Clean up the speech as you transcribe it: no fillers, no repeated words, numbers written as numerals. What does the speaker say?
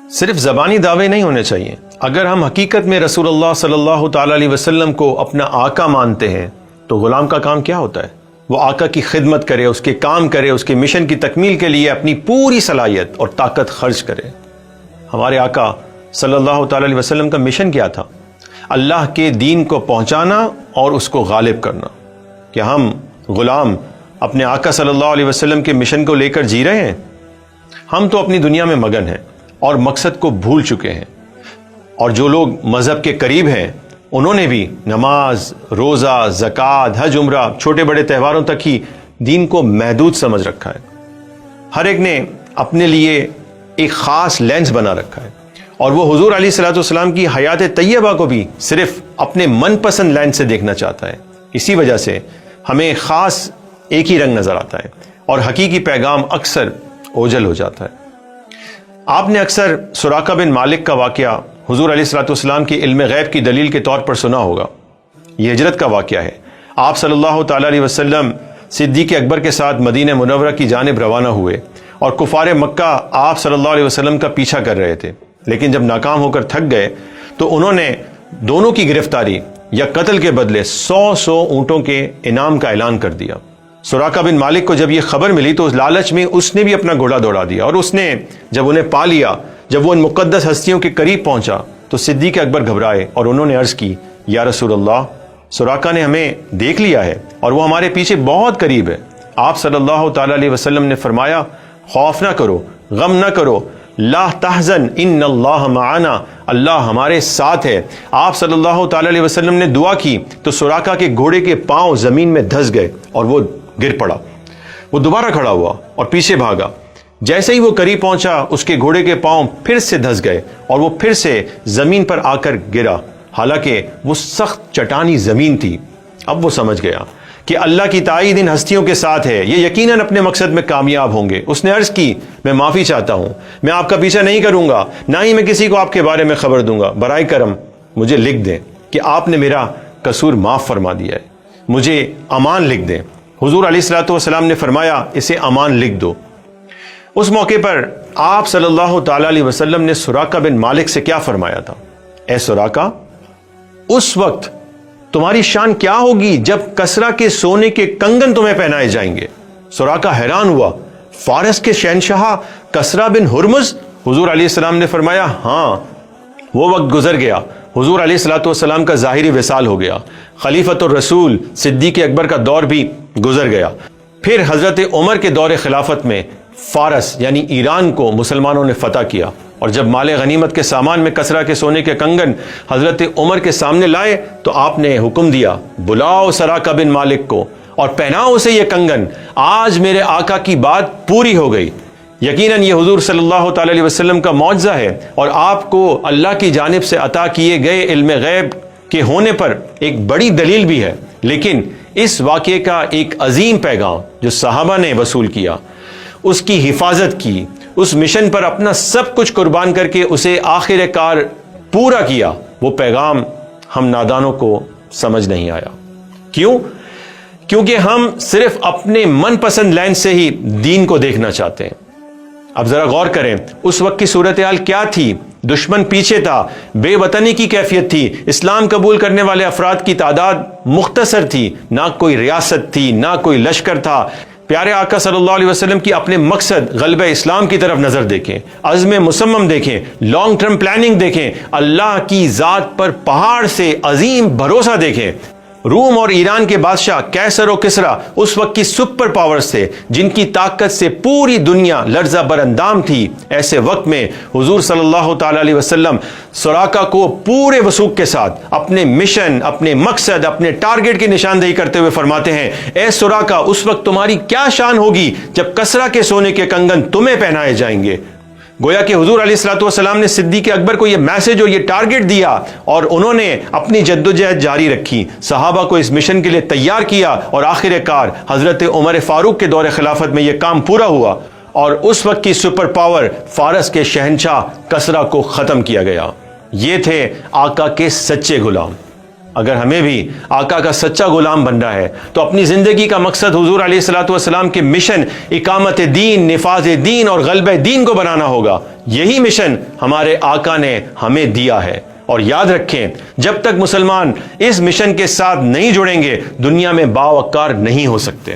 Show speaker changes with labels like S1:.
S1: صرف زبانی دعوے نہیں ہونے چاہیے. اگر ہم حقیقت میں رسول اللہ صلی اللہ تعالی علیہ وسلم کو اپنا آقا مانتے ہیں تو غلام کا کام کیا ہوتا ہے؟ وہ آقا کی خدمت کرے، اس کے کام کرے، اس کے مشن کی تکمیل کے لیے اپنی پوری صلاحیت اور طاقت خرچ کرے. ہمارے آقا صلی اللہ تعالی علیہ وسلم کا مشن کیا تھا؟ اللہ کے دین کو پہنچانا اور اس کو غالب کرنا. کیا ہم غلام اپنے آقا صلی اللہ علیہ وسلم کے مشن کو لے کر جی رہے ہیں؟ ہم تو اپنی دنیا میں مگن ہیں اور مقصد کو بھول چکے ہیں. اور جو لوگ مذہب کے قریب ہیں انہوں نے بھی نماز، روزہ، زکوٰۃ، حج، عمرہ، چھوٹے بڑے تہواروں تک ہی دین کو محدود سمجھ رکھا ہے. ہر ایک نے اپنے لیے ایک خاص لینس بنا رکھا ہے اور وہ حضور علیہ الصلوۃ والسلام کی حیات طیبہ کو بھی صرف اپنے من پسند لینس سے دیکھنا چاہتا ہے. اسی وجہ سے ہمیں خاص ایک ہی رنگ نظر آتا ہے اور حقیقی پیغام اکثر اوجھل ہو جاتا ہے. آپ نے اکثر سراقہ بن مالک کا واقعہ حضور علیہ الصلوۃ والسلام کی علم غیب کی دلیل کے طور پر سنا ہوگا. یہ ہجرت کا واقعہ ہے. آپ صلی اللہ تعالی علیہ وسلم صدیق اکبر کے ساتھ مدینہ منورہ کی جانب روانہ ہوئے اور کفار مکہ آپ صلی اللہ علیہ وسلم کا پیچھا کر رہے تھے، لیکن جب ناکام ہو کر تھک گئے تو انہوں نے دونوں کی گرفتاری یا قتل کے بدلے 100 اونٹوں کے انعام کا اعلان کر دیا. سراقہ بن مالک کو جب یہ خبر ملی تو اس لالچ میں اس نے بھی اپنا گھوڑا دوڑا دیا اور اس نے جب انہیں پا لیا، جب وہ ان مقدس ہستیوں کے قریب پہنچا تو صدیق اکبر گھبرائے اور انہوں نے عرض کی، یا رسول اللہ، سراقہ نے ہمیں دیکھ لیا ہے اور وہ ہمارے پیچھے بہت قریب ہے. آپ صلی اللہ تعالی علیہ وسلم نے فرمایا، خوف نہ کرو، غم نہ کرو، لا تحزن ان اللہ معنا، اللہ ہمارے ساتھ ہے. آپ صلی اللہ تعالی علیہ وسلم نے دعا کی تو سراقہ کے گھوڑے کے پاؤں زمین میں دھس گئے اور وہ گر پڑا. وہ دوبارہ کھڑا ہوا اور پیچھے بھاگا. جیسے ہی وہ قریب پہنچا اس کے گھوڑے کے پاؤں پھر سے دھس گئے اور وہ پھر سے زمین پر آ کر گرا، حالانکہ وہ سخت چٹانی زمین تھی. اب وہ سمجھ گیا کہ اللہ کی تائید ان ہستیوں کے ساتھ ہے، یہ یقیناً اپنے مقصد میں کامیاب ہوں گے. اس نے عرض کی، میں معافی چاہتا ہوں، میں آپ کا پیچھا نہیں کروں گا، نہ ہی میں کسی کو آپ کے بارے میں خبر دوں گا. برائے کرم مجھے لکھ دیں کہ آپ نے میرا قصور معاف فرما دیا ہے، مجھے امان لکھ دیں. حضور علیہ الصلوۃ والسلام نے فرمایا، اسے امان لکھ دو. اس موقع پر آپ صلی اللہ تعالی علیہ وسلم نے سراقہ بن مالک سے کیا فرمایا تھا؟ اے سراقہ، اس وقت تمہاری شان کیا ہوگی جب کسرا کے سونے کے کنگن تمہیں پہنائے جائیں گے. سراقہ حیران ہوا، فارس کے شہنشاہ کسرا بن ہرمز؟ حضور علیہ السلام نے فرمایا، ہاں، وہ وقت گزر گیا. حضور علیہ الصلوۃ والسلام کا ظاہری وصال ہو گیا. خلیفۃ الرسول صدیق اکبر کا دور بھی گزر گیا. پھر حضرت عمر کے دور خلافت میں فارس یعنی ایران کو مسلمانوں نے فتح کیا، اور جب مال غنیمت کے سامان میں کسرا کے سونے کے کنگن حضرت عمر کے سامنے لائے تو آپ نے حکم دیا، بلاؤ سراقہ بن مالک کو اور پہناؤ اسے یہ کنگن. آج میرے آقا کی بات پوری ہو گئی. یقیناً یہ حضور صلی اللہ تعالی علیہ وسلم کا معجزہ ہے اور آپ کو اللہ کی جانب سے عطا کیے گئے علم غیب کے ہونے پر ایک بڑی دلیل بھی ہے. لیکن اس واقعے کا ایک عظیم پیغام جو صحابہ نے وصول کیا، اس کی حفاظت کی، اس مشن پر اپنا سب کچھ قربان کر کے اسے آخر کار پورا کیا، وہ پیغام ہم نادانوں کو سمجھ نہیں آیا. کیوں؟ کیونکہ ہم صرف اپنے من پسند لینس سے ہی دین کو دیکھنا چاہتے ہیں. اب ذرا غور کریں، اس وقت کی صورتحال کیا تھی؟ دشمن پیچھے تھا، بے وطنی کی کیفیت تھی، اسلام قبول کرنے والے افراد کی تعداد مختصر تھی، نہ کوئی ریاست تھی، نہ کوئی لشکر تھا. پیارے آقا صلی اللہ علیہ وسلم کی اپنے مقصد غلبہ اسلام کی طرف نظر دیکھیں، عزم مصمم دیکھیں، لانگ ٹرم پلاننگ دیکھیں، اللہ کی ذات پر پہاڑ سے عظیم بھروسہ دیکھیں. روم اور ایران کے بادشاہ کیسر و کسرا اس وقت کی سپر پاورز تھے جن کی طاقت سے پوری دنیا لرزہ بر اندام تھی. ایسے وقت میں حضور صلی اللہ تعالی علیہ وسلم سراقہ کو پورے وثوق کے ساتھ اپنے مشن، اپنے مقصد، اپنے ٹارگٹ کی نشاندہی کرتے ہوئے فرماتے ہیں، اے سراقہ، اس وقت تمہاری کیا شان ہوگی جب کسرا کے سونے کے کنگن تمہیں پہنائے جائیں گے. گویا کہ حضور علیہ الصلوۃ والسلام نے صدیق اکبر کو یہ میسج اور یہ ٹارگٹ دیا اور انہوں نے اپنی جدوجہد جاری رکھی، صحابہ کو اس مشن کے لیے تیار کیا اور آخر کار حضرت عمر فاروق کے دور خلافت میں یہ کام پورا ہوا اور اس وقت کی سپر پاور فارس کے شہنشاہ کسرا کو ختم کیا گیا. یہ تھے آقا کے سچے غلام. اگر ہمیں بھی آقا کا سچا غلام بننا ہے تو اپنی زندگی کا مقصد حضور علیہ الصلوۃ والسلام کے مشن اقامت دین، نفاذ دین اور غلبہ دین کو بنانا ہوگا۔ یہی مشن ہمارے آقا نے ہمیں دیا ہے، اور یاد رکھیں جب تک مسلمان اس مشن کے ساتھ نہیں جڑیں گے دنیا میں باوقار نہیں ہو سکتے۔